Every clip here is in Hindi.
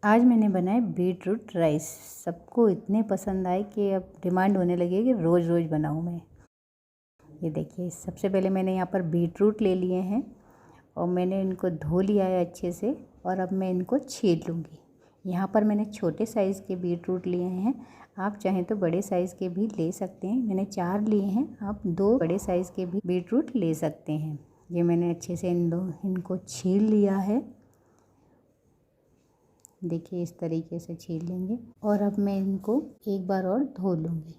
आज मैंने बनाए बीटरूट राइस। सबको इतने पसंद आए कि अब डिमांड होने लगी है कि रोज़ रोज़ बनाऊं मैं। ये देखिए, सबसे पहले मैंने यहाँ पर बीटरूट ले लिए हैं और मैंने इनको धो लिया है अच्छे से और अब मैं इनको छील लूँगी। यहाँ पर मैंने छोटे साइज़ के बीटरूट लिए हैं, आप चाहें तो बड़े साइज़ के भी ले सकते हैं। मैंने 4 लिए हैं, आप 2 बड़े साइज़ के भी बीटरूट ले सकते हैं। ये मैंने अच्छे से इनको छील लिया है। देखिए, इस तरीके से छील लेंगे और अब मैं इनको एक बार और धो लूँगी।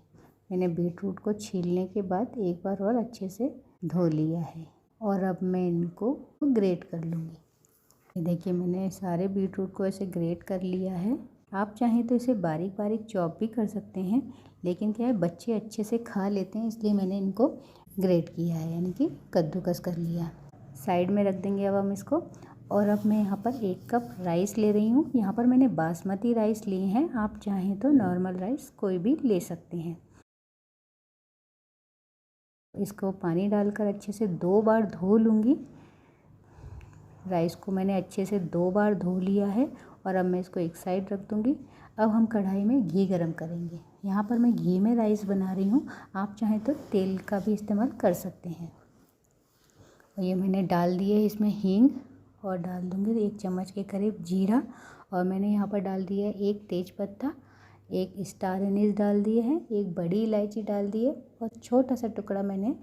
मैंने बीटरूट को छीलने के बाद एक बार और अच्छे से धो लिया है और अब मैं इनको ग्रेट कर लूँगी। देखिए, मैंने सारे बीटरूट को ऐसे ग्रेट कर लिया है। आप चाहें तो इसे बारीक बारीक चॉप भी कर सकते हैं, लेकिन क्या है, बच्चे अच्छे से खा लेते हैं, इसलिए मैंने इनको ग्रेट किया है, यानी कि कद्दूकस कर लिया। साइड में रख देंगे अब हम इसको। और अब मैं यहाँ पर 1 कप राइस ले रही हूँ। यहाँ पर मैंने बासमती राइस लिए हैं, आप चाहें तो नॉर्मल राइस कोई भी ले सकते हैं। इसको पानी डालकर अच्छे से 2 बार धो लूँगी। राइस को मैंने अच्छे से 2 बार धो लिया है और अब मैं इसको एक साइड रख दूँगी। अब हम कढ़ाई में घी गरम करेंगे। यहाँ पर मैं घी में राइस बना रही हूँ, आप चाहें तो तेल का भी इस्तेमाल कर सकते हैं। और ये मैंने डाल दिए इसमें हींग और डाल दूँगी 1 चम्मच के करीब जीरा, और मैंने यहाँ पर डाल दिया है 1 तेज़पत्ता, 1 स्टार एनीस डाल दिए हैं, 1 बड़ी इलायची डाल दी है और छोटा सा टुकड़ा मैंने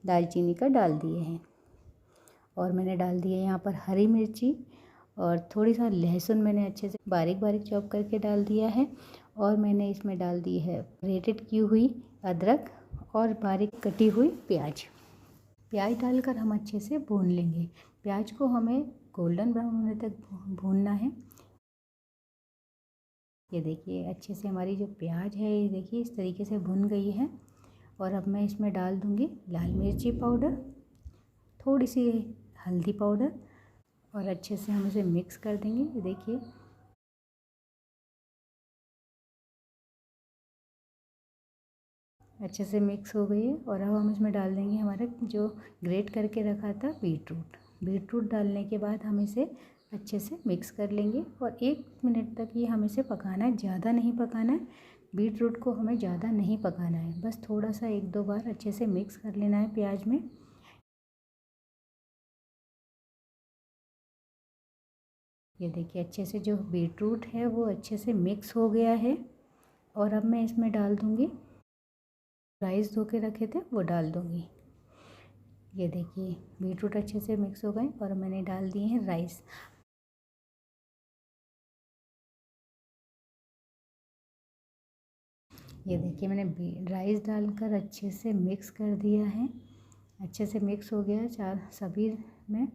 दालचीनी का डाल दिए हैं। और मैंने डाल दिए यहाँ पर हरी मिर्ची और थोड़ी सा लहसुन मैंने अच्छे से बारीक बारीक चॉप करके डाल दिया है। और मैंने इसमें डाल दी है ग्रेटेड की हुई अदरक और बारीक कटी हुई प्याज। प्याज डालकर हम अच्छे से भून लेंगे। प्याज को हमें गोल्डन ब्राउन होने तक भूनना है। ये देखिए, अच्छे से हमारी जो प्याज है, ये देखिए इस तरीके से भुन गई है। और अब मैं इसमें डाल दूँगी लाल मिर्ची पाउडर, थोड़ी सी हल्दी पाउडर और अच्छे से हम इसे मिक्स कर देंगे। ये देखिए, अच्छे से मिक्स हो गई है। और अब हम इसमें डाल देंगे हमारा जो ग्रेट करके रखा था बीटरूट। बीटरूट डालने के बाद हम इसे अच्छे से मिक्स कर लेंगे और 1 मिनट तक ये हमें इसे पकाना है, ज़्यादा नहीं पकाना है। बीटरूट को हमें ज़्यादा नहीं पकाना है, बस थोड़ा सा 1-2 बार अच्छे से मिक्स कर लेना है प्याज में। ये देखिए, अच्छे से जो बीटरूट है वो अच्छे से मिक्स हो गया है। और अब मैं इसमें डाल दूँगी राइस धो के रखे थे, वो डाल दूँगी। ये देखिए, बीटरूट अच्छे से मिक्स हो गए और मैंने डाल दिए हैं राइस। ये देखिए, मैंने राइस डालकर अच्छे से मिक्स कर दिया है। अच्छे से मिक्स हो गया सभी में।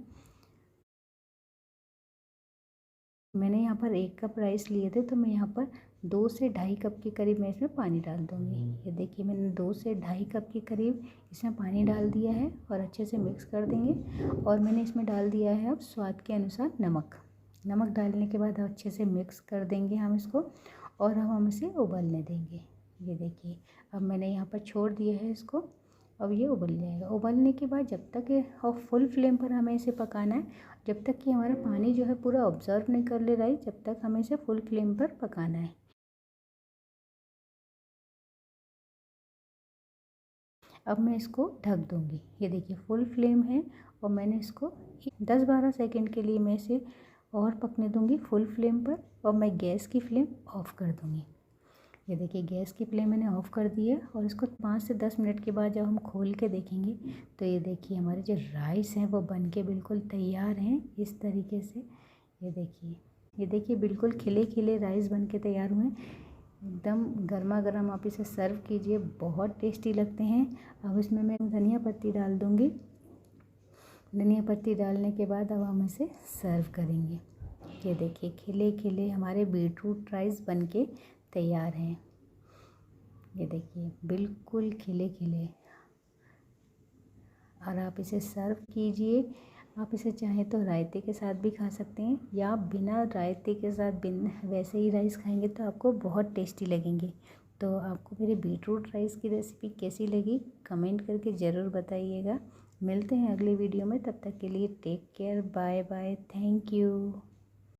मैंने यहाँ पर 1 कप राइस लिए थे, तो मैं यहाँ पर 2 से ढाई कप के करीब मैं इसमें पानी डाल दूँगी। ये देखिए, मैंने 2 से ढाई कप के करीब इसमें पानी डाल दिया है और अच्छे से मिक्स कर देंगे। और मैंने इसमें डाल दिया है अब स्वाद के अनुसार नमक। नमक डालने के बाद अच्छे से मिक्स कर देंगे हम इसको और हम इसे उबलने देंगे। ये देखिए, अब मैंने यहाँ पर छोड़ दिया है इसको। अब ये उबल जाएगा। उबलने के बाद जब तक ये, और फुल फ्लेम पर हमें इसे पकाना है, जब तक कि हमारा पानी जो है पूरा ऑब्जर्व नहीं कर ले रहा है, जब तक हमें इसे फुल फ्लेम पर पकाना है। अब मैं इसको ढक दूँगी। ये देखिए, फुल फ्लेम है और मैंने इसको 10-12 सेकंड के लिए मैं इसे और पकने दूँगी फुल फ्लेम पर, और मैं गैस की फ्लेम ऑफ़ कर दूँगी। ये देखिए, गैस की फ्लेम मैंने ऑफ़ कर दी है और इसको 5 से 10 मिनट के बाद जब हम खोल के देखेंगे तो ये देखिए, हमारे जो राइस हैं वो बन के बिल्कुल तैयार हैं इस तरीके से। ये देखिए, ये देखिए, बिल्कुल खिले खिले राइस बन के तैयार हुए हैं। एकदम गर्मा गर्म आप इसे सर्व कीजिए, बहुत टेस्टी लगते हैं। अब इसमें मैं धनिया पत्ती डाल दूँगी। धनिया पत्ती डालने के बाद अब हम इसे सर्व करेंगे। ये देखिए, खिले खिले हमारे बीटरूट राइस बन के तैयार हैं। ये देखिए, बिल्कुल खिले खिले। और आप इसे सर्व कीजिए। आप इसे चाहें तो रायते के साथ भी खा सकते हैं, या बिना रायते के साथ वैसे ही राइस खाएंगे तो आपको बहुत टेस्टी लगेंगे। तो आपको मेरी बीटरूट राइस की रेसिपी कैसी लगी, कमेंट करके ज़रूर बताइएगा। मिलते हैं अगली वीडियो में, तब तक के लिए take care, bye bye, thank you.